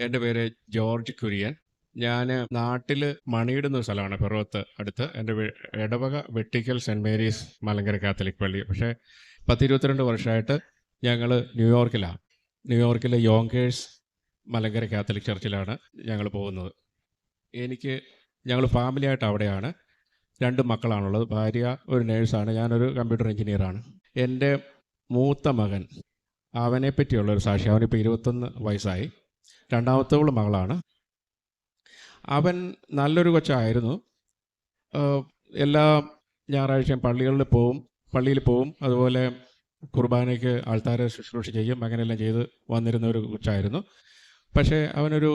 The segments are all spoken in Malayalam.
എൻ്റെ പേര് ജോർജ് കുര്യൻ. ഞാൻ നാട്ടിൽ മണിയിടുന്ന സ്ഥലമാണ് പിറവത്ത് അടുത്ത്. എൻ്റെ ഇടവക Vettikkal Saint Mary's Malankara Catholic പള്ളി. പക്ഷേ 10-22 വർഷമായിട്ട് ഞങ്ങൾ ന്യൂയോർക്കിലാണ്. ന്യൂയോർക്കിലെ യോങ്കേഴ്സ് മലങ്കര കാത്തലിക് ചർച്ചിലാണ് ഞങ്ങൾ പോകുന്നത്. ഞങ്ങൾ ഫാമിലിയായിട്ട് അവിടെയാണ്. 2 മക്കളാണുള്ളത്. ഭാര്യ ഒരു നേഴ്സാണ്, ഞാനൊരു കമ്പ്യൂട്ടർ എഞ്ചിനീയറാണ്. എൻ്റെ മൂത്ത മകൻ, അവനെ പറ്റിയുള്ളൊരു സാക്ഷി. അവനിപ്പോൾ 21 വയസ്സായി. രണ്ടാമത്തോളം മകളാണ്. അവൻ നല്ലൊരു കൊച്ചായിരുന്നു. എല്ലാ ഞായറാഴ്ചയും പള്ളിയിൽ പോവും. അതുപോലെ കുർബാനയ്ക്ക് ആൾക്കാരെ ശുശ്രൂഷ ചെയ്യും. അങ്ങനെയെല്ലാം ചെയ്ത് വന്നിരുന്ന ഒരു കൊച്ചായിരുന്നു. പക്ഷേ അവനൊരു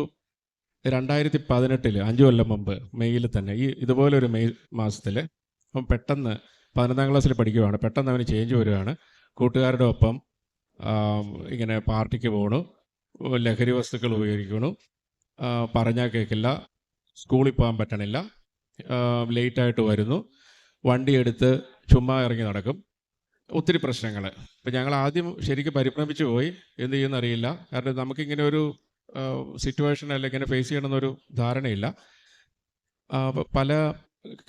2018 5 കൊല്ലം മുമ്പ് മെയ്യിൽ തന്നെ, ഇതുപോലൊരു മെയ് മാസത്തിൽ അവൻ പെട്ടെന്ന് 11ാം ക്ലാസ്സിൽ പഠിക്കുകയാണ്. പെട്ടെന്ന് അവന് ചേഞ്ച് വരികയാണ്. കൂട്ടുകാരുടെ ഒപ്പം ഇങ്ങനെ പാർട്ടിക്ക് പോകണു, ലഹരി വസ്തുക്കൾ ഉപയോഗിക്കണു, പറഞ്ഞാൽ കേൾക്കില്ല, സ്കൂളിൽ പോകാൻ പറ്റണില്ല, ലേറ്റായിട്ട് വരുന്നു, വണ്ടി എടുത്ത് ചുമ്മാ ഇറങ്ങി നടക്കും. ഒത്തിരി പ്രശ്നങ്ങൾ. ഇപ്പം ഞങ്ങൾ ആദ്യം ശരിക്കും പരിഭ്രമിച്ചു പോയി, എന്ത് ചെയ്യുമെന്ന് അറിയില്ല. കാരണം നമുക്കിങ്ങനെ ഒരു സിറ്റുവേഷൻ അല്ലെങ്കിൽ ഇങ്ങനെ ഫേസ് ചെയ്യണമെന്നൊരു ധാരണയില്ല. പല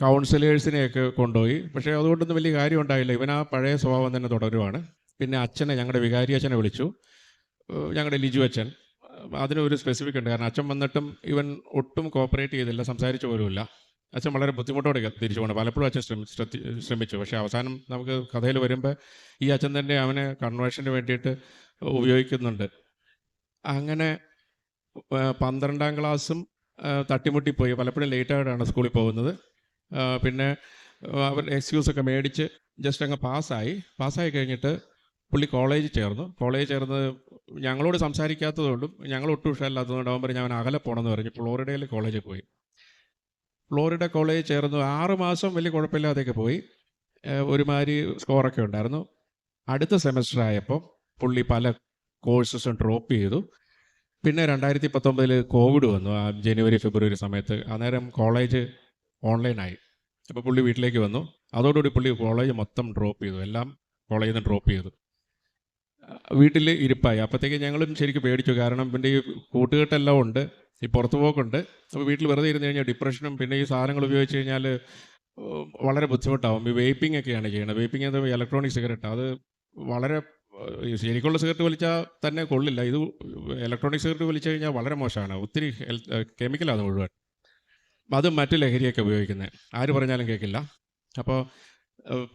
കൗൺസിലേഴ്സിനെയൊക്കെ കൊണ്ടുപോയി. പക്ഷേ അതുകൊണ്ടൊന്നും വലിയ കാര്യം ഉണ്ടായില്ല. ഇവൻ ആ പഴയ സ്വഭാവം തന്നെ തുടരുവാണ്. പിന്നെ ഞങ്ങളുടെ വികാരി അച്ഛനെ വിളിച്ചു, ഞങ്ങളുടെ ലിജു അച്ഛൻ. അതിനൊരു സ്പെസിഫിക് ഉണ്ട്. കാരണം അച്ഛൻ വന്നിട്ടും ഇവൻ ഒട്ടും കോപ്പറേറ്റ് ചെയ്തില്ല, സംസാരിച്ചു പോലുമില്ല. അച്ഛൻ വളരെ ബുദ്ധിമുട്ടോടെ തിരിച്ചു പോകണം. പലപ്പോഴും അച്ഛൻ ശ്രമിച്ചു. പക്ഷേ അവസാനം നമുക്ക് കഥയിൽ വരുമ്പോൾ ഈ അച്ഛൻ തന്നെ അവനെ കൺവേർഷന് വേണ്ടിയിട്ട് ഉപയോഗിക്കുന്നുണ്ട്. അങ്ങനെ 12ാം ക്ലാസ്സും തട്ടിമുട്ടിപ്പോയി. പലപ്പോഴും ലേറ്റായിട്ടാണ് സ്കൂളിൽ പോകുന്നത്. പിന്നെ അവർ എക്സ്ക്യൂസൊക്കെ മേടിച്ച് ജസ്റ്റ് അങ്ങ് പാസ്സായി കഴിഞ്ഞിട്ട് പുള്ളി കോളേജിൽ ചേർന്ന് ഞങ്ങളോട് സംസാരിക്കാത്തതുകൊണ്ടും ഞങ്ങൾ ഒട്ടും ഇഷ്ടമല്ലാത്തതുകൊണ്ടും അവൻ പറഞ്ഞ് അവൻ അകലെ പോകണമെന്ന് പറഞ്ഞ് ഫ്ലോറിഡയിൽ കോളേജിൽ പോയി. ഫ്ലോറിഡ കോളേജിൽ ചേർന്നു. 6 മാസം വലിയ കുഴപ്പമില്ലാതെയൊക്കെ പോയി. ഒരുമാതിരി സ്കോറൊക്കെ ഉണ്ടായിരുന്നു. അടുത്ത സെമസ്റ്റർ ആയപ്പോൾ പുള്ളി പല കോഴ്സസും ഡ്രോപ്പ് ചെയ്തു. പിന്നെ 2019 കോവിഡ് വന്നു, ജനുവരി ഫെബ്രുവരി സമയത്ത്. അന്നേരം കോളേജ് ഓൺലൈനായി. അപ്പോൾ പുള്ളി വീട്ടിലേക്ക് വന്നു. അതോടുകൂടി പുള്ളി കോളേജ് മൊത്തം ഡ്രോപ്പ് ചെയ്തു. എല്ലാം കോളേജിൽ നിന്ന് ഡ്രോപ്പ് ചെയ്തു. വീട്ടിൽ ഇരിപ്പായി. അപ്പോഴത്തേക്ക് ഞങ്ങളും ശരിക്കും പേടിച്ചു. കാരണം പിന്നെ ഈ കൂട്ടുകെട്ടെല്ലാം ഉണ്ട്, ഈ പുറത്തു പോക്കുണ്ട്. അപ്പോൾ വീട്ടിൽ വെറുതെ ഇരുന്ന് കഴിഞ്ഞാൽ ഡിപ്രഷനും പിന്നെ ഈ സാധനങ്ങൾ ഉപയോഗിച്ച് കഴിഞ്ഞാൽ വളരെ ബുദ്ധിമുട്ടാവും. ഈ വെയ്പ്പിംഗ് ഒക്കെയാണ് ചെയ്യുന്നത്. വെയ്പ്പിംഗ് എന്നത് ഇലക്ട്രോണിക് സിഗരറ്റ്. അത് വളരെ ശരിക്കുള്ള സിഗരറ്റ് വലിച്ചാൽ തന്നെ കൊള്ളില്ല. ഇത് ഇലക്ട്രോണിക് സിഗരറ്റ് വലിച്ചു കഴിഞ്ഞാൽ വളരെ മോശമാണ്. ഒത്തിരി കെമിക്കലാണ് മുഴുവൻ. അത് മറ്റു ലഹരിയൊക്കെ ഉപയോഗിക്കുന്നത്. ആര് പറഞ്ഞാലും കേൾക്കില്ല. അപ്പോൾ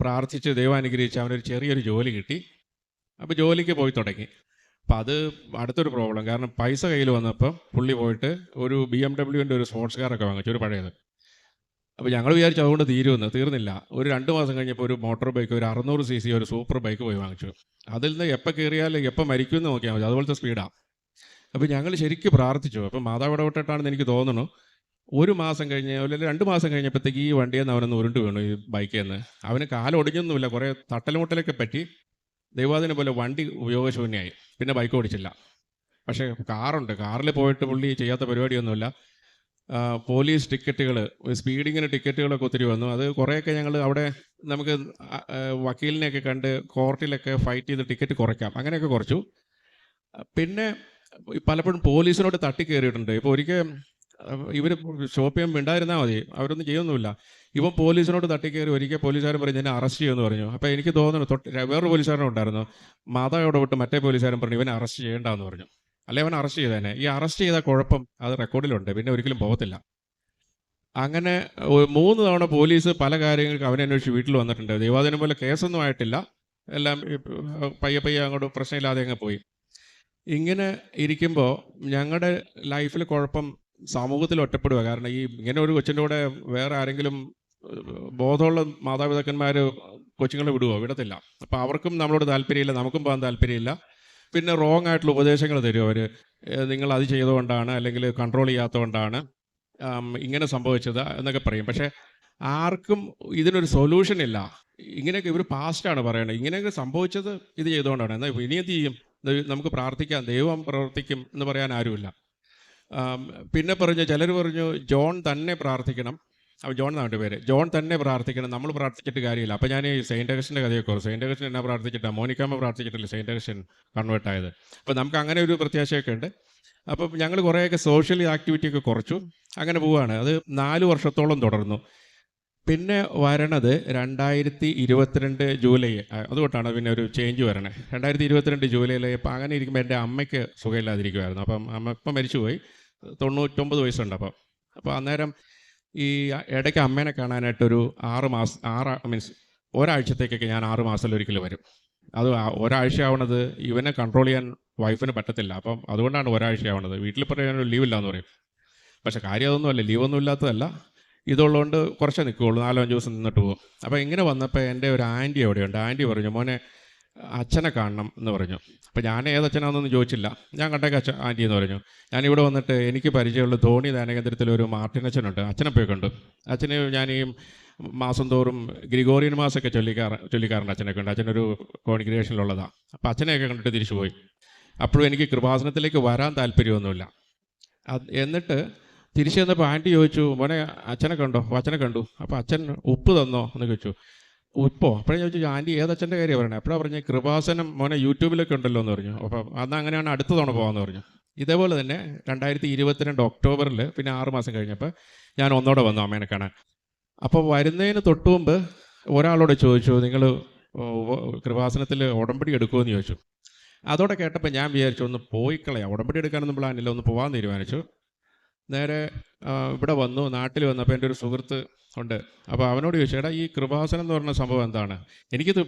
പ്രാർത്ഥിച്ച് ദൈവം അനുഗ്രഹിച്ച് അവനൊരു ചെറിയൊരു ജോലി കിട്ടി. അപ്പോൾ ജോലിക്ക് പോയി തുടങ്ങി. അപ്പം അത് അടുത്തൊരു പ്രോബ്ലം. കാരണം പൈസ കയ്യിൽ വന്നപ്പോൾ പുള്ളി പോയിട്ട് ഒരു BMW ഒരു സ്പോർട്സ് കാറൊക്കെ വാങ്ങിച്ചു, ഒരു പഴയത്. അപ്പോൾ ഞങ്ങൾ വിചാരിച്ചു അതുകൊണ്ട് തീർന്നില്ല. ഒരു 2 മാസം കഴിഞ്ഞപ്പോൾ ഒരു മോട്ടോർ ബൈക്ക്, ഒരു 600 cc ഒരു സൂപ്പർ ബൈക്ക് പോയി വാങ്ങിച്ചു. അതിൽ നിന്ന് എപ്പോൾ കയറിയാൽ എപ്പോൾ മരിക്കുമെന്ന് നോക്കിയാൽ മതി, അതുപോലത്തെ സ്പീഡാണ്. അപ്പോൾ ഞങ്ങൾ ശരിക്കും പ്രാർത്ഥിച്ചു. അപ്പോൾ മാതാവ് ഇടപെട്ടിട്ടാണെന്ന് എനിക്ക് തോന്നുന്നു. 1 മാസം കഴിഞ്ഞ് അല്ലെങ്കിൽ 2 മാസം കഴിഞ്ഞപ്പോഴത്തേക്ക് ഈ വണ്ടിയിൽ നിന്ന് അവനൊന്ന് ഉരുണ്ട് വീണു, ഈ ബൈക്കിൽ നിന്ന്. അവന് കാലൊടിഞ്ഞൊന്നുമില്ല, കുറേ തട്ടലുമുട്ടലൊക്കെ പറ്റി. ദൈവാദിനെ പോലെ വണ്ടി ഉപയോഗശൂന്യമായി. പിന്നെ ബൈക്ക് ഓടിച്ചില്ല. പക്ഷേ കാറിൽ പോയിട്ട് പുള്ളി ചെയ്യാത്ത പരിപാടിയൊന്നുമില്ല. പോലീസ് ടിക്കറ്റുകൾ, സ്പീഡിങ്ങിന് ടിക്കറ്റുകളൊക്കെ ഒത്തിരി വന്നു. അത് കുറേയൊക്കെ ഞങ്ങൾ അവിടെ നമുക്ക് വക്കീലിനെയൊക്കെ കണ്ട് കോർട്ടിലൊക്കെ ഫൈറ്റ് ചെയ്ത് ടിക്കറ്റ് കുറയ്ക്കാം, അങ്ങനെയൊക്കെ കുറച്ചു. പിന്നെ പലപ്പോഴും പോലീസിനോട് തട്ടിക്കയറിയിട്ടുണ്ട്. ഇപ്പോൾ ഒരിക്കൽ ഇവർ ഷോപ്പ് ചെയ്യാൻ മിണ്ടായിരുന്നാൽ മതി, അവരൊന്നും ചെയ്യൊന്നുമില്ല. ഇവൻ പോലീസിനോട് തട്ടിക്കയറി. ഒരിക്കൽ പോലീസുകാരൻ പറഞ്ഞു എന്നെ അറസ്റ്റ് ചെയ്യുമെന്ന് പറഞ്ഞു. അപ്പോൾ എനിക്ക് തോന്നുന്നു വേറൊരു പോലീസുകാരനും ഉണ്ടായിരുന്നു. മാതാവോട് വിട്ട് മറ്റേ പോലീസുകാരൻ പറഞ്ഞു ഇവനെ അറസ്റ്റ് ചെയ്യേണ്ടെന്ന് പറഞ്ഞു. അല്ലെ അവൻ അറസ്റ്റ് ചെയ്തേനെ. ഈ അറസ്റ്റ് ചെയ്ത കുഴപ്പം അത് റെക്കോർഡിലുണ്ട്, പിന്നെ ഒരിക്കലും പോകത്തില്ല. അങ്ങനെ 3 തവണ പോലീസ് പല കാര്യങ്ങൾക്ക് അവനെ അന്വേഷിച്ച് വീട്ടിൽ വന്നിട്ടുണ്ട്. ദൈവാദിനം പോലെ കേസൊന്നും ആയിട്ടില്ല. എല്ലാം പയ്യെ അങ്ങോട്ട് പ്രശ്നമില്ലാതെ അങ്ങ് പോയി. ഇങ്ങനെ ഇരിക്കുമ്പോൾ ഞങ്ങളുടെ ലൈഫിൽ കുഴപ്പം സമൂഹത്തിൽ ഒറ്റപ്പെടുക. കാരണം ഇങ്ങനെ ഒരു കൊച്ചിൻ്റെ കൂടെ വേറെ ആരെങ്കിലും ബോധമുള്ള മാതാപിതാക്കന്മാർ കൊച്ചുങ്ങളെ വിടത്തില്ല. അപ്പോൾ അവർക്കും നമ്മളോട് താല്പര്യമില്ല, നമുക്കും പോകാൻ താല്പര്യമില്ല. പിന്നെ റോങ് ആയിട്ടുള്ള ഉപദേശങ്ങൾ തരും അവർ. നിങ്ങൾ അത് ചെയ്തുകൊണ്ടാണ്, അല്ലെങ്കിൽ കൺട്രോൾ ചെയ്യാത്തതുകൊണ്ടാണ് ഇങ്ങനെ സംഭവിച്ചത് എന്നൊക്കെ പറയും. പക്ഷേ ആർക്കും ഇതിനൊരു സൊല്യൂഷൻ ഇല്ല. ഇങ്ങനെയൊക്കെ ഇവർ പാസ്റ്റാണ് പറയണത്. ഇങ്ങനെയൊക്കെ സംഭവിച്ചത് ഇത് ചെയ്തുകൊണ്ടാണ്. എന്നാൽ ഇനി എന്ത് ചെയ്യും? നമുക്ക് പ്രാർത്ഥിക്കാം, ദൈവം പ്രവർത്തിക്കും എന്ന് പറയാൻ ആരുമില്ല. പിന്നെ ചിലർ പറഞ്ഞു ജോൺ തന്നെ പ്രാർത്ഥിക്കണം. ജോൺ എന്നാണ് പേര്. ജോൺ തന്നെ പ്രാർത്ഥിക്കണം, നമ്മൾ പ്രാർത്ഥിച്ചിട്ട് കാര്യമില്ല. അപ്പോൾ ഞാൻ ഈ സെയിൻറ്റ് അഗസ്റ്റിൻ്റെ കഥയൊക്കെ ഓർക്കും. സെയിൻറ്റ് അഗസ്റ്റിൻ എന്നാ പ്രാർത്ഥിച്ചിട്ടാണ്? മോനിക്കാമ്മ പ്രാർത്ഥിച്ചിട്ടില്ല സെയിൻറ്റ് അഗസ്റ്റിൻ കൺവേർട്ടായത്. അപ്പോൾ നമുക്ക് അങ്ങനെ ഒരു പ്രത്യാശയൊക്കെ ഉണ്ട്. അപ്പം ഞങ്ങൾ കുറേയൊക്കെ സോഷ്യൽ ആക്ടിവിറ്റിയൊക്കെ കുറച്ചു. അങ്ങനെ പോവുകയാണ്. അത് 4 വർഷത്തോളം തുടർന്നു. പിന്നെ വരണത് 2022 ജൂലൈ അതുകൊണ്ടാണ് പിന്നെ ഒരു ചേഞ്ച് വരണേ. 2022 ജൂലൈയിൽ ഇപ്പം അങ്ങനെ ഇരിക്കുമ്പോൾ എൻ്റെ അമ്മയ്ക്ക് സുഖമില്ലാതിരിക്കുമായിരുന്നു. അപ്പം അമ്മ ഇപ്പം മരിച്ചുപോയി. 99 വയസ്സുണ്ട്. അപ്പോൾ അന്നേരം ഈ ഇടയ്ക്ക് അമ്മേനെ കാണാനായിട്ടൊരു 6 മീൻസ് ഒരാഴ്ചത്തേക്കൊക്കെ ഞാൻ 6 മാസത്തിലൊരിക്കൽ വരും. അത് ഒരാഴ്ച ആവണത് ഇവനെ കൺട്രോൾ ചെയ്യാൻ വൈഫിന് പറ്റത്തില്ല. അപ്പം അതുകൊണ്ടാണ് ഒരാഴ്ച ആവണത്. വീട്ടിൽ പറയാനൊരു ലീവില്ല എന്ന് പറയും. പക്ഷേ കാര്യം അതൊന്നുമല്ല, ലീവൊന്നും ഇല്ലാത്തതല്ല, ഇതുള്ളതുകൊണ്ട് കുറച്ചേ നിൽക്കുകയുള്ളൂ, 4-5 ദിവസം നിന്നിട്ട് പോകും. അപ്പോൾ ഇങ്ങനെ വന്നപ്പോൾ എൻ്റെ ഒരു ആൻറ്റി അവിടെയുണ്ട്. ആൻറ്റി പറഞ്ഞു, മോനെ അച്ഛനെ കാണണം എന്ന് പറഞ്ഞു. അപ്പോൾ ഞാൻ ഏതച്ഛനാണെന്നൊന്നും ചോദിച്ചില്ല. ഞാൻ കണ്ടേക്ക് ആൻറ്റി എന്ന് പറഞ്ഞു. ഞാനിവിടെ വന്നിട്ട് എനിക്ക് പരിചയമുള്ള ധോണി ധ്യാനകേന്ദ്രത്തിലൊരു മാർട്ടിൻ അച്ഛനുണ്ട്. അച്ഛനെ പോയി കണ്ടു. അച്ഛന് ഞാൻ ഈ മാസം തോറും ഗ്രിഗോറിയൻ മാസമൊക്കെ ചൊല്ലിക്കാറുണ്ട്. അച്ഛനൊക്കെ ഉണ്ട്. അച്ഛനൊരു കോൺഗ്രിഗേഷനിലുള്ളതാണ്. അപ്പോൾ അച്ഛനെയൊക്കെ കണ്ടിട്ട് തിരിച്ചു പോയി. അപ്പോഴും എനിക്ക് കൃപാസനത്തിലേക്ക് വരാൻ താല്പര്യമൊന്നുമില്ല. എന്നിട്ട് തിരിച്ചു വന്നപ്പോൾ ആൻറ്റി ചോദിച്ചു, മോനെ അച്ഛനെ കണ്ടോ? അപ്പോൾ അച്ഛനെ കണ്ടു. അപ്പോൾ അച്ഛൻ ഉപ്പ് തന്നോ എന്ന് ചോദിച്ചു. ഉപ്പോ? അപ്പോഴേ ചോദിച്ചു, ആൻറ്റി ഏതച്ഛൻ്റെ കാര്യം പറയണേ? അപ്പോഴാണ് പറഞ്ഞ് കൃപാസനം മോനെ യൂട്യൂബിലൊക്കെ ഉണ്ടല്ലോ എന്ന് പറഞ്ഞു. അപ്പോൾ അന്ന് അങ്ങനെയാണ് അടുത്ത തവണ പോകാമെന്ന് പറഞ്ഞു. ഇതേപോലെ തന്നെ 2022 ഒക്ടോബറിൽ പിന്നെ 6 മാസം കഴിഞ്ഞപ്പോൾ ഞാൻ ഒന്നോടെ വന്നു അമ്മേനെ കാണാൻ. അപ്പോൾ വരുന്നതിന് തൊട്ട് മുമ്പ് ഒരാളോട് ചോദിച്ചു, നിങ്ങൾ കൃപാസനത്തിൽ ഉടമ്പടി എടുക്കുമെന്ന് ചോദിച്ചു. അതോടെ കേട്ടപ്പോൾ ഞാൻ വിചാരിച്ചു ഒന്ന് പോയി കളയാം, ഉടമ്പടി എടുക്കാനൊന്നും പ്ലാനില്ല, ഒന്ന് പോകാൻ തീരുമാനിച്ചു. നേരെ ഇവിടെ വന്നു. നാട്ടിൽ വന്നപ്പോൾ എൻ്റെ ഒരു സുഹൃത്ത് ഉണ്ട്. അപ്പോൾ അവനോട് ചോദിച്ചു, എടാ ഈ കൃപാസനം എന്ന് പറഞ്ഞ സംഭവം എന്താണ്? എനിക്കിത്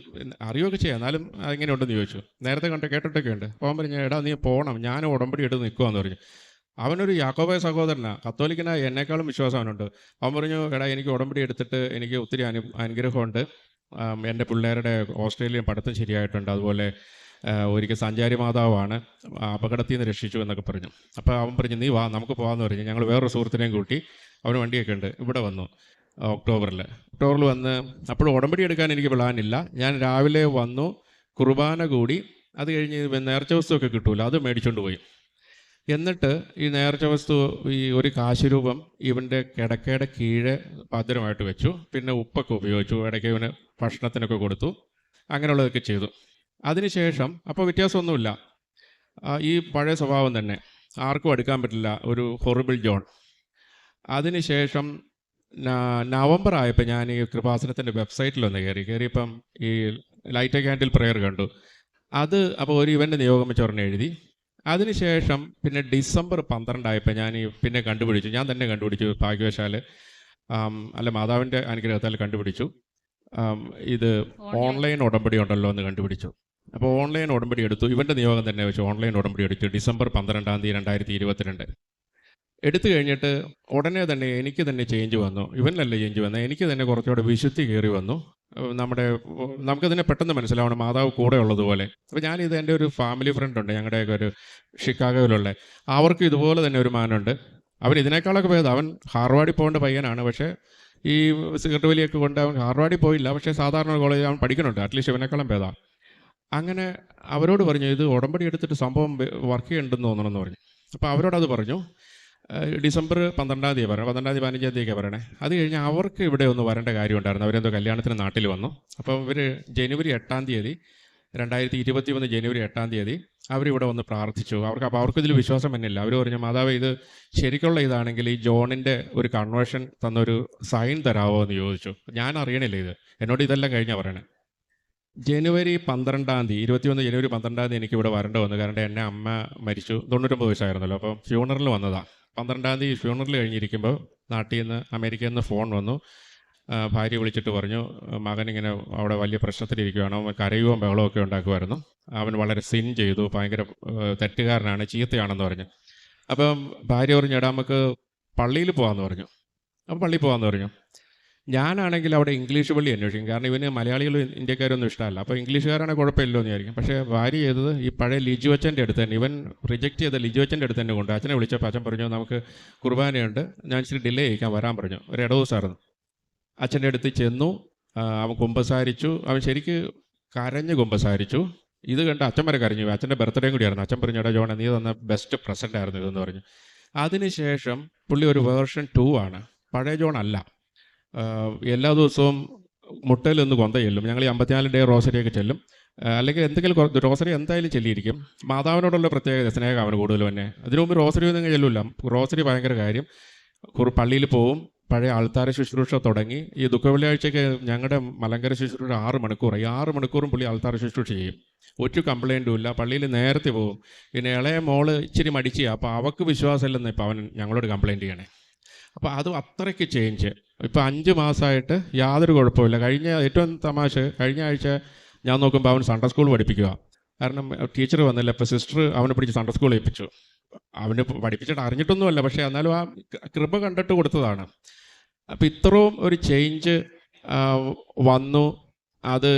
അറിയുകയൊക്കെ ചെയ്യാം, എന്നാലും അതെങ്ങനെയുണ്ടെന്ന് ചോദിച്ചു. നേരത്തെ കേട്ടിട്ടൊക്കെ ഉണ്ട്. അപ്പോൾ അവൻ പറഞ്ഞു, എടാ നീ പോകണം, ഞാൻ ഉടമ്പടി എടുത്ത് നിൽക്കുമെന്ന് പറഞ്ഞു. അവനൊരു യാക്കോബായ സഹോദരനാണ്, കത്തോലിക്കനായ എന്നെക്കാളും വിശ്വാസം അവനുണ്ട്. അവൻ പറഞ്ഞു, എടാ എനിക്ക് ഉടമ്പടി എടുത്തിട്ട് എനിക്ക് ഒത്തിരി അനുഗ്രഹമുണ്ട്. എൻ്റെ പിള്ളേരുടെ ഓസ്ട്രേലിയൻ പഠിത്തം ശരിയായിട്ടുണ്ട്. അതുപോലെ ഒരിക്കൽ സഞ്ചാരി മാതാവാണ്, അപകടത്തിൽ നിന്ന് രക്ഷിച്ചു എന്നൊക്കെ പറഞ്ഞു. അപ്പോൾ അവൻ പറഞ്ഞു, നീ വാ നമുക്ക് പോകാമെന്ന് പറഞ്ഞു. ഞങ്ങൾ വേറൊരു സുഹൃത്തിനെയും കൂട്ടി, അവന് വണ്ടിയൊക്കെ ഉണ്ട്, ഇവിടെ വന്നു. ഒക്ടോബറിൽ വന്ന് അപ്പോഴും ഉടമ്പടി എടുക്കാൻ എനിക്ക് പ്ലാനില്ല. ഞാൻ രാവിലെ വന്നു, കുർബാന കൂടി, അത് കഴിഞ്ഞ് നേർച്ച വസ്തുവൊക്കെ കിട്ടൂല, അത് മേടിച്ചുകൊണ്ട് പോയി. എന്നിട്ട് ഈ നേർച്ച വസ്തു ഈ ഒരു കാശുരൂപം ഇവൻ്റെ കിടക്കയുടെ കീഴെ ഭദ്രമായിട്ട് വെച്ചു. പിന്നെ ഉപ്പൊക്കെ ഉപയോഗിച്ചു, ഇടയ്ക്ക് ഇവന് ഭക്ഷണത്തിനൊക്കെ കൊടുത്തു, അങ്ങനെയുള്ളതൊക്കെ ചെയ്തു. അതിനുശേഷം അപ്പോൾ വ്യത്യാസമൊന്നുമില്ല, ഈ പഴയ സ്വഭാവം തന്നെ, ആർക്കും അടുക്കാൻ പറ്റില്ല, ഒരു ഹൊറിബിൾ ജോൺ. അതിനുശേഷം നവംബർ ആയപ്പോൾ ഞാൻ ഈ കൃപാസനത്തിൻ്റെ വെബ്സൈറ്റിലൊന്ന് കയറിയപ്പം ഈ ലൈറ്റ് എ ക്യാൻഡിൽ പ്രെയർ കണ്ടു. അത് അപ്പോൾ ഒരു ഇവൻ്റെ നിയോഗം വെച്ച് പറഞ്ഞ് എഴുതി. അതിനുശേഷം പിന്നെ ഡിസംബർ 12 ആയപ്പോൾ ഞാൻ പിന്നെ കണ്ടുപിടിച്ചു, ഞാൻ തന്നെ കണ്ടുപിടിച്ചു, ഭാഗ്യവശാൽ അല്ല മാതാവിൻ്റെ അനുഗ്രഹത്താൽ കണ്ടുപിടിച്ചു, ഇത് ഓൺലൈൻ ഉടമ്പടി ഉണ്ടല്ലോ എന്ന് കണ്ടുപിടിച്ചു. അപ്പോൾ ഓൺലൈൻ ഉടമ്പടി എടുത്തു, ഇവൻ്റെ നിയോഗം തന്നെ വെച്ച് ഓൺലൈൻ ഉടമ്പടി എടുത്തു. ഡിസംബർ 12 2022 എടുത്തു കഴിഞ്ഞിട്ട് ഉടനെ തന്നെ എനിക്ക് തന്നെ ചേഞ്ച് വന്നു. ഇവനിലല്ല ചേഞ്ച് വന്നത്, എനിക്ക് തന്നെ കുറച്ചുകൂടെ വിശുദ്ധി കയറി വന്നു. നമുക്കതിനെ പെട്ടെന്ന് മനസ്സിലാവണം, മാതാവ് കൂടെ ഉള്ളതുപോലെ. അപ്പോൾ ഞാനിത് എൻ്റെ ഒരു ഫാമിലി ഫ്രണ്ട് ഉണ്ട്, ഞങ്ങളുടെയൊക്കെ ഒരു ഷിക്കാഗോയിലുള്ള, അവർക്ക് ഇതുപോലെ തന്നെ ഒരു മാനുണ്ട്. അവൻ ഇതിനേക്കാളൊക്കെ ഭേദം, അവൻ ഹാർവാർഡിൽ പോകേണ്ട പയ്യനാണ്. പക്ഷേ ഈ സിഗരറ്റ് വലിയൊക്കെ കൊണ്ട് അവൻ ഹാർവാർഡിൽ പോയില്ല, പക്ഷേ സാധാരണ കോളേജിൽ അവൻ പഠിക്കുന്നുണ്ട്, അറ്റ്ലീസ്റ്റ് ഇവനേക്കാളും ഭേദം. അങ്ങനെ അവരോട് പറഞ്ഞു, ഇത് ഉടമ്പടി എടുത്തിട്ട് സംഭവം വർക്ക് ചെയ്യുന്നുണ്ടെന്ന് തോന്നണമെന്ന് പറഞ്ഞു. അപ്പോൾ അവരോടത് പറഞ്ഞു. ഡിസംബർ 12 പറഞ്ഞു, 15 പറയണേ. അത് കഴിഞ്ഞ് അവർക്ക് ഇവിടെ ഒന്ന് വരേണ്ട കാര്യമുണ്ടായിരുന്നു, അവരെന്തോ കല്യാണത്തിന് നാട്ടിൽ വന്നു. അപ്പോൾ ഇവർ ജനുവരി 8 2021 ജനുവരി 8 അവരിവിടെ വന്ന് പ്രാർത്ഥിച്ചു. അപ്പോൾ അവർക്കിതിൽ വിശ്വാസം തന്നെയില്ല. അവർ പറഞ്ഞു, മാതാവ് ഇത് ശരിക്കുള്ള ഇതാണെങ്കിൽ ഈ ജോണിൻ്റെ ഒരു കൺവേർഷൻ തന്നൊരു സൈൻ തരാമോ എന്ന് ചോദിച്ചു. ഞാൻ അറിയണില്ല ഇത്, എന്നോട് ഇതെല്ലാം കഴിഞ്ഞാൽ പറയണേ. ജനുവരി 12 21 ജനുവരി 12 എനിക്കിവിടെ വരേണ്ട വന്നു. കാരണം എൻ്റെ അമ്മ മരിച്ചു, 99 വയസ്സായിരുന്നല്ലോ. അപ്പോൾ ഫ്യൂണറൽ വന്നതാണ്. 12 ഫ്യൂണറൽ കഴിഞ്ഞിരിക്കുമ്പോൾ നാട്ടിൽ നിന്ന് അമേരിക്കയിൽ നിന്ന് ഫോൺ വന്നു. ഭാര്യ വിളിച്ചിട്ട് പറഞ്ഞു, മകനിങ്ങനെ അവിടെ വലിയ പ്രശ്നത്തിലിരിക്കുകയാണ്, അവൻ കരയുകയും ബഹളമൊക്കെ ഉണ്ടാക്കുമായിരുന്നു, അവൻ വളരെ സിൻ ചെയ്തു, ഭയങ്കര തെറ്റുകാരനാണ്, ചീത്തയാണെന്ന് പറഞ്ഞു. അപ്പം ഭാര്യ പറഞ്ഞു, എടാ നമുക്ക് പള്ളിയിൽ പോകാമെന്ന് പറഞ്ഞു. അപ്പം പള്ളിയിൽ പോകാമെന്ന് പറഞ്ഞു. ഞാനാണെങ്കിൽ അവിടെ ഇംഗ്ലീഷ് പള്ളി അന്വേഷിക്കും, കാരണം ഇവന് മലയാളികളും ഇന്ത്യക്കാരൊന്നും ഇഷ്ടമല്ല. അപ്പോൾ ഇംഗ്ലീഷുകാരാണെങ്കിൽ കുഴപ്പമില്ലോ എന്ന് വിചാരിക്കും. പക്ഷേ ഭാര്യ ചെയ്തത് ഈ പഴയ ലിജുവച്ചൻ്റെ അടുത്ത് തന്നെ, ഇവൻ റിജക്റ്റ് ചെയ്ത ലിജുവച്ചൻ്റെ അടുത്ത് തന്നെ കൊണ്ട് അച്ഛനെ വിളിച്ചപ്പോൾ അച്ഛൻ പറഞ്ഞു, നമുക്ക് കുർബാനയുണ്ട്, ഞാൻ ഇച്ചിരി ഡിലേ ചെയ്യിക്കാൻ വരാൻ പറഞ്ഞു. ഒരു ഇടദിവസമായിരുന്നു. അച്ഛൻ്റെ അടുത്ത് ചെന്നു, അവൻ കുമ്പസാരിച്ചു. അവൻ ശരിക്ക് കരഞ്ഞ് കുമ്പസാരിച്ചു. ഇത് കണ്ട് അച്ഛൻ വരെ കരഞ്ഞു. അച്ഛൻ്റെ ബർത്ത്ഡേയും കൂടിയായിരുന്നു. അച്ഛൻ പറഞ്ഞു, എടാ ജോണ നീ തന്ന ബെസ്റ്റ് പ്രസൻ്റ് ആയിരുന്നു ഇതെന്ന് പറഞ്ഞു. അതിനുശേഷം പുള്ളി ഒരു വേർഷൻ 2 ആണ്, പഴയ ജോൺ അല്ല. എല്ലാ ദിവസവും മുട്ടയിലൊന്ന് കൊന്ത ചെല്ലും. ഞങ്ങൾ ഈ 54 ഡേ റോസരിയൊക്കെ ചെല്ലും. അല്ലെങ്കിൽ എന്തെങ്കിലും റോസറി എന്തായാലും ചെല്ലിയിരിക്കും. മാതാവിനോടുള്ള പ്രത്യേക സ്നേഹം അവന് കൂടുതൽ തന്നെ. അതിനു മുമ്പ് റോസറി ഒന്നും ചെല്ലില്ല. റോസറി ഭയങ്കര കാര്യം. പള്ളിയിൽ പോവും, പഴയ ആൾത്താര ശുശ്രൂഷ തുടങ്ങി. ഈ ദുഃഖവെള്ളിയാഴ്ചയ്ക്ക് ഞങ്ങളുടെ മലങ്കര ശുശ്രൂഷ 6 മണിക്കൂറാണ്. ഈ 6 മണിക്കൂറും പുള്ളി ആൾത്താര ശുശ്രൂഷ ചെയ്യും. ഒരു കംപ്ലൈൻറ്റും ഇല്ല. പള്ളിയിൽ നേരത്തെ പോകും. പിന്നെ ഇളയ മോള് ഇച്ചിരി മടിക്കുക, അപ്പോൾ അവൾക്ക് വിശ്വാസമില്ലെന്ന് ഇപ്പോൾ അവൻ ഞങ്ങളോട് കംപ്ലൈൻറ്റ് ചെയ്യണേ. അപ്പോൾ അത് അത്രയ്ക്ക് ചേഞ്ച്. ഇപ്പോൾ 5 മാസമായിട്ട് യാതൊരു കുഴപ്പമില്ല. ഏറ്റവും തമാശ, കഴിഞ്ഞ ആഴ്ച ഞാൻ നോക്കുമ്പോൾ അവൻ സൺഡേ സ്കൂൾ പഠിപ്പിക്കുക. കാരണം ടീച്ചർ വന്നില്ല. അപ്പോൾ സിസ്റ്റർ അവനെ പിടിച്ച് സൺഡേ സ്കൂൾ ഏൽപ്പിച്ചു. അവന് പഠിപ്പിച്ചിട്ട് അറിഞ്ഞിട്ടൊന്നുമല്ല, പക്ഷേ എന്നാലും ആ കൃപ കണ്ടിട്ട് കൊടുത്തതാണ്. അപ്പോൾ ഇത്രയും ഒരു ചേഞ്ച് വന്നു. അത്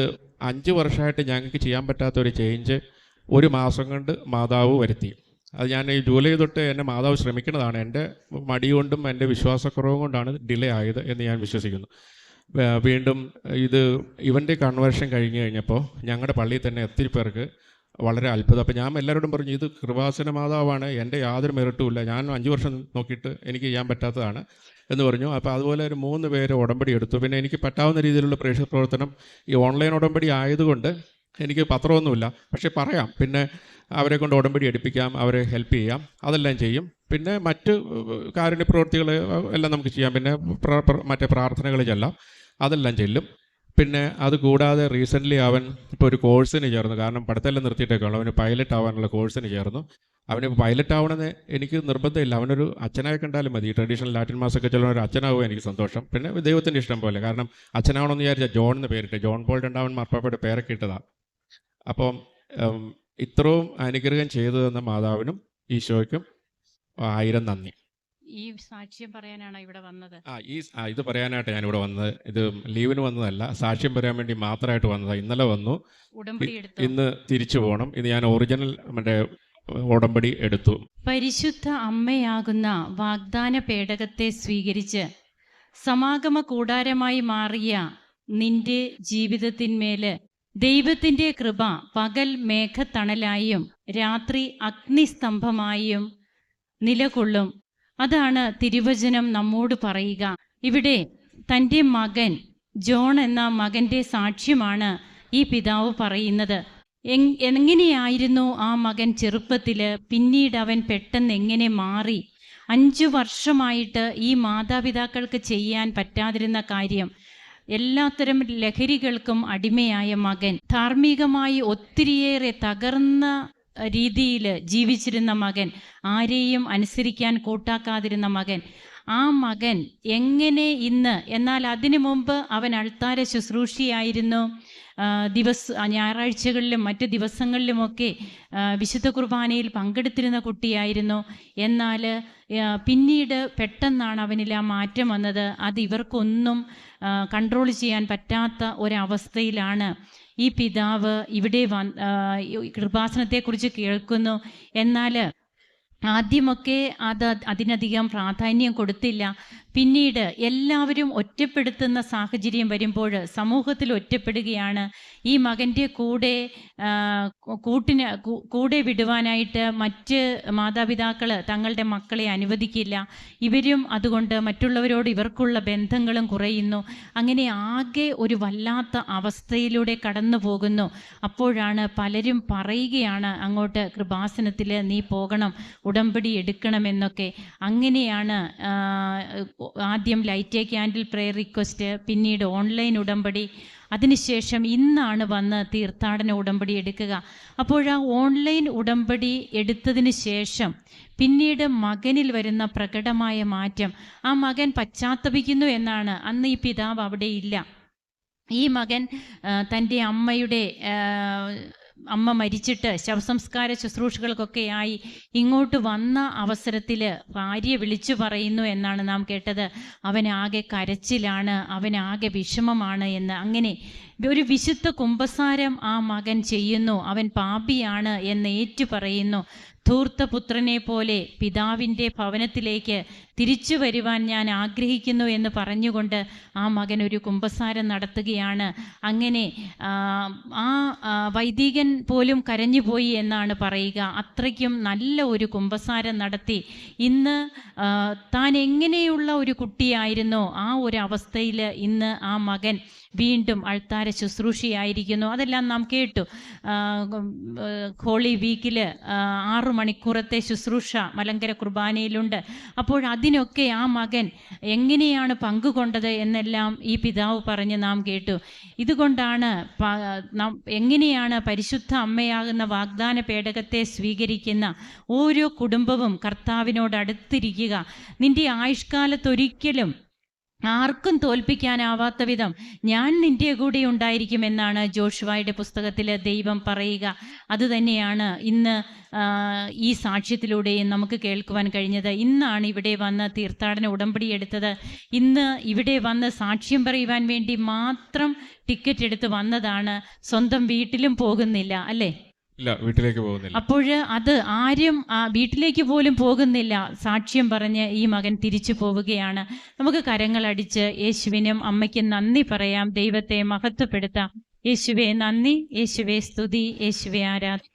5 വർഷമായിട്ട് ഞങ്ങൾക്ക് ചെയ്യാൻ പറ്റാത്തൊരു ചേഞ്ച് 1 മാസം കൊണ്ട് മാതാവ് വരുത്തി. അത് ഞാൻ ഈ ജൂലൈ തൊട്ട് എന്നെ മാതാവ് ശ്രമിക്കുന്നതാണ്. എൻ്റെ മടി കൊണ്ടും എൻ്റെ വിശ്വാസക്കുറവും കൊണ്ടാണ് ഡിലേ ആയത് എന്ന് ഞാൻ വിശ്വസിക്കുന്നു. വീണ്ടും ഇവൻ്റെ കൺവേർഷൻ കഴിഞ്ഞപ്പോൾ ഞങ്ങളുടെ പള്ളിയിൽ തന്നെ ഒത്തിരി പേർക്ക് വളരെ അത്ഭുതം. അപ്പോൾ ഞാൻ എല്ലാവരോടും പറഞ്ഞു, ഇത് കൃപാസന മാതാവാണ്, എൻ്റെ യാതൊരു മെറിറ്റും ഇല്ല, ഞാൻ 5 വർഷം നോക്കിയിട്ട് എനിക്ക് ചെയ്യാൻ പറ്റാത്തതാണ് എന്ന് പറഞ്ഞു. അപ്പോൾ അതുപോലെ ഒരു 3 പേര് ഉടമ്പടി എടുത്തു. പിന്നെ എനിക്ക് പറ്റാവുന്ന രീതിയിലുള്ള പ്രേക്ഷിത പ്രവർത്തനം ഈ ഓൺലൈൻ ഉടമ്പടി ആയതുകൊണ്ട് എനിക്ക് പത്രമൊന്നുമില്ല, പക്ഷേ പറയാം. പിന്നെ അവരെ കൊണ്ട് ഉടമ്പടി എടുപ്പിക്കാം, അവരെ ഹെൽപ്പ് ചെയ്യാം, അതെല്ലാം ചെയ്യും. പിന്നെ മറ്റ് കാരുണ്യ പ്രവൃത്തികൾ എല്ലാം നമുക്ക് ചെയ്യാം. പിന്നെ മറ്റേ പ്രാർത്ഥനകൾ ചെല്ലാം, അതെല്ലാം ചെല്ലും. പിന്നെ അതുകൂടാതെ റീസെൻ്റ്ലി അവൻ ഇപ്പോൾ ഒരു കോഴ്സിന് ചേർന്നു. കാരണം പഠിത്തമെല്ലാം നിർത്തിയിട്ടേക്കാണ്. അവന് പൈലറ്റ് ആവാനുള്ള കോഴ്സിന് ചേർന്നു. അവനിപ്പോൾ പൈലറ്റ് ആവണമെന്ന് എനിക്ക് നിർബന്ധമില്ല. അവനൊരു അച്ഛനായി കണ്ടാലും മതി. ട്രഡീഷണൽ ലാറ്റിൻ മാസൊക്കെ ചെല്ലുന്ന ഒരു അച്ഛനാവുക എനിക്ക് സന്തോഷം. പിന്നെ ദൈവത്തിൻ്റെ ഇഷ്ടം പോലെ. കാരണം അച്ഛനാവണമെന്ന് വിചാരിച്ചാൽ ജോൺ എന്ന് പേരിട്ട്, ജോൺ പോൾ രണ്ടാമൻ മാർപ്പാപ്പയുടെ പേരൊക്കെ ഇട്ടതാണ്. അപ്പം ഇത്രയും അനുഗ്രഹം ചെയ്തു തന്ന മാതാവിനും ഈശോയ്ക്കും 1000 നന്ദി. ഈ സാക്ഷ്യം പറയാനാണ് ഇവിടെ വന്നത്. ഇത് പറയാനായിട്ട് ഞാനിവിടെ വന്നത്. ഇത് ലീവിന് വന്നതല്ല, സാക്ഷ്യം പറയാൻ വേണ്ടി മാത്രമായിട്ട് വന്നതാണ്. ഇന്നലെ വന്നു, ഉടമ്പടി എടുത്തു. ഇന്ന് തിരിച്ചു പോകണം. ഇത് ഞാൻ ഒറിജിനൽ മറ്റേ ഉടമ്പടി എടുത്തു. പരിശുദ്ധ അമ്മയാകുന്ന വാഗ്ദാന പേടകത്തെ സ്വീകരിച്ച് സമാഗമ കൂടാരമായി മാറിയ നിന്റെ ജീവിതത്തിന്മേല് ദൈവത്തിൻ്റെ കൃപ പകൽ മേഘത്തണലായും രാത്രി അഗ്നിസ്തംഭമായും നിലകൊള്ളും. അതാണ് തിരുവചനം നമ്മോട് പറയുക. ഇവിടെ തൻ്റെ മകൻ ജോൺ എന്ന മകൻ്റെ സാക്ഷ്യമാണ് ഈ പിതാവ് പറയുന്നത്. എങ്ങനെയായിരുന്നു ആ മകൻ ചെറുപ്പത്തിൽ, പിന്നീട് അവൻ പെട്ടെന്ന് എങ്ങനെ മാറി. 5 വർഷമായിട്ട് ഈ മാതാപിതാക്കൾക്ക് ചെയ്യാൻ പറ്റാതിരുന്ന കാര്യം, എല്ലാത്തരം ലഹരികൾക്കും അടിമയായ മകൻ, ധാർമ്മികമായി ഒത്തിരിയേറെ തകർന്ന രീതിയിൽ ജീവിച്ചിരുന്ന മകൻ, ആരെയും അനുസരിക്കാൻ കൂട്ടാക്കാതിരുന്ന മകൻ, ആ മകൻ എങ്ങനെ ഇന്ന്, എന്നാൽ അതിനു മുമ്പ് അവൻ അൾത്താര ശുശ്രൂഷയായിരുന്നു. ഞായറാഴ്ചകളിലും മറ്റ് ദിവസങ്ങളിലുമൊക്കെ വിശുദ്ധ കുർബാനയിൽ പങ്കെടുത്തിരുന്ന കുട്ടിയായിരുന്നു. എന്നാൽ പിന്നീട് പെട്ടെന്നാണ് അവനിൽ ആ മാറ്റം വന്നത്. അത് ഇവർക്കൊന്നും കൺട്രോൾ ചെയ്യാൻ പറ്റാത്ത ഒരവസ്ഥയിലാണ് ഈ പിതാവ് ഇവിടെ കൃപാസനത്തെക്കുറിച്ച് കേൾക്കുന്നു. എന്നാൽ ആദ്യമൊക്കെ അതിനധികം പ്രാധാന്യം കൊടുത്തില്ല. പിന്നീട് എല്ലാവരും ഒറ്റപ്പെടുത്തുന്ന സാഹചര്യം വരുമ്പോൾ സമൂഹത്തിൽ ഒറ്റപ്പെടുകയാണ്. ഈ മകൻ്റെ കൂടെ വിടുവാനായിട്ട് മറ്റ് മാതാപിതാക്കൾ തങ്ങളുടെ മക്കളെ അനുവദിക്കില്ല. ഇവരും അതുകൊണ്ട് മറ്റുള്ളവരോട് ഇവർക്കുള്ള ബന്ധങ്ങളും കുറയുന്നു. അങ്ങനെ ആകെ ഒരു വല്ലാത്ത അവസ്ഥയിലൂടെ കടന്നു പോകുന്നു. അപ്പോഴാണ് പലരും പറയുകയാണ്, അങ്ങോട്ട് കൃപാസനത്തിൽ നീ പോകണം, ഉടമ്പടി എടുക്കണമെന്നൊക്കെ. അങ്ങനെയാണ് ആദ്യം light A candle prayer request, പിന്നീട് ഓൺലൈൻ ഉടമ്പടി, അതിനുശേഷം ഇന്നാണ് വന്ന് തീർത്ഥാടന ഉടമ്പടി എടുക്കുക. അപ്പോഴാ ഓൺലൈൻ ഉടമ്പടി എടുത്തതിന് ശേഷം പിന്നീട് മകനിൽ വരുന്ന പ്രകടമായ മാറ്റം, ആ മകൻ പശ്ചാത്തപിക്കുന്നു എന്നാണ്. അന്ന് ഈ പിതാവ് അവിടെ ഇല്ല. ഈ മകൻ തൻ്റെ അമ്മ മരിച്ചിട്ട് ശവസംസ്കാര ശുശ്രൂഷകൾക്കൊക്കെയായി ഇങ്ങോട്ട് വന്ന അവസരത്തിൽ ഭാര്യയെ വിളിച്ചു പറയുന്നു എന്നാണ് നാം കേട്ടത്. അവനാകെ കരച്ചിലാണ്, അവനാകെ വിഷമമാണ് എന്ന്. അങ്ങനെ ഒരു വിശുദ്ധ കുമ്പസാരം ആ മകൻ ചെയ്യുന്നു. അവൻ പാപിയാണ് എന്ന് ഏറ്റു പറയുന്നു. ധൂർത്തപുത്രനെ പോലെ പിതാവിൻ്റെ ഭവനത്തിലേക്ക് തിരിച്ചു വരുവാൻ ഞാൻ ആഗ്രഹിക്കുന്നു എന്ന് പറഞ്ഞുകൊണ്ട് ആ മകൻ ഒരു കുമ്പസാരം നടത്തുകയാണ്. അങ്ങനെ ആ വൈദികൻ പോലും കരഞ്ഞുപോയി എന്നാണ് പറയുക. അത്രയ്ക്കും നല്ല ഒരു കുമ്പസാരം നടത്തി. ഇന്ന് താൻ എങ്ങനെയുള്ള ഒരു കുട്ടിയായിരുന്നോ ആ ഒരു അവസ്ഥയിൽ ഇന്ന് ആ മകൻ വീണ്ടും അൾത്താര ശുശ്രൂഷയായിരിക്കുന്നു. അതെല്ലാം നാം കേട്ടു. ഹോളി വീക്കിൽ 6 മണിക്കൂറത്തെ ശുശ്രൂഷ മലങ്കര കുർബാനയിലുണ്ട്. അപ്പോൾ അതിനൊക്കെ ആ മകൻ എങ്ങനെയാണ് പങ്കുകൊണ്ടത് എന്നെല്ലാം ഈ പിതാവ് പറഞ്ഞ് നാം കേട്ടു. ഇതുകൊണ്ടാണ് എങ്ങനെയാണ് പരിശുദ്ധ അമ്മയാകുന്ന വാഗ്ദാന പേടകത്തെ സ്വീകരിക്കുന്ന ഓരോ കുടുംബവും കർത്താവിനോട് അടുത്തിരിക്കുക. നിന്റെ ആയുഷ്കാലത്തൊരിക്കലും ആർക്കും തോൽപ്പിക്കാനാവാത്ത വിധം ഞാൻ നിന്റെ കൂടെ ഉണ്ടായിരിക്കുമെന്നാണ് ജോഷുവയുടെ പുസ്തകത്തിൽ ദൈവം പറയുക. അതുതന്നെയാണ് ഇന്ന് ഈ സാക്ഷ്യത്തിലൂടെയും നമുക്ക് കേൾക്കുവാൻ കഴിഞ്ഞത്. ഇന്നാണ് ഇവിടെ വന്ന് തീർത്ഥാടന ഉടമ്പടി എടുത്തത്. ഇന്ന് ഇവിടെ വന്ന് സാക്ഷ്യം പറയുവാൻ വേണ്ടി മാത്രം ടിക്കറ്റ് എടുത്ത് വന്നതാണ്. സ്വന്തം വീട്ടിലും പോകുന്നില്ല, അല്ലേ? ഇല്ല, വീട്ടിലേക്ക് പോകുന്നില്ല. അപ്പോൾ അത് ആരും വീട്ടിലേക്ക് പോലും പോകുന്നില്ല. സാക്ഷ്യം പറഞ്ഞ് ഈ മകൻ തിരിച്ചു പോവുകയാണ്. നമുക്ക് കരങ്ങളടിച്ച് യേശുവിനും അമ്മയ്ക്കും നന്ദി പറയാം, ദൈവത്തെ മഹത്വപ്പെടുത്താം. യേശുവേ നന്ദി, യേശുവേ സ്തുതി, യേശുവേ ആരാധന.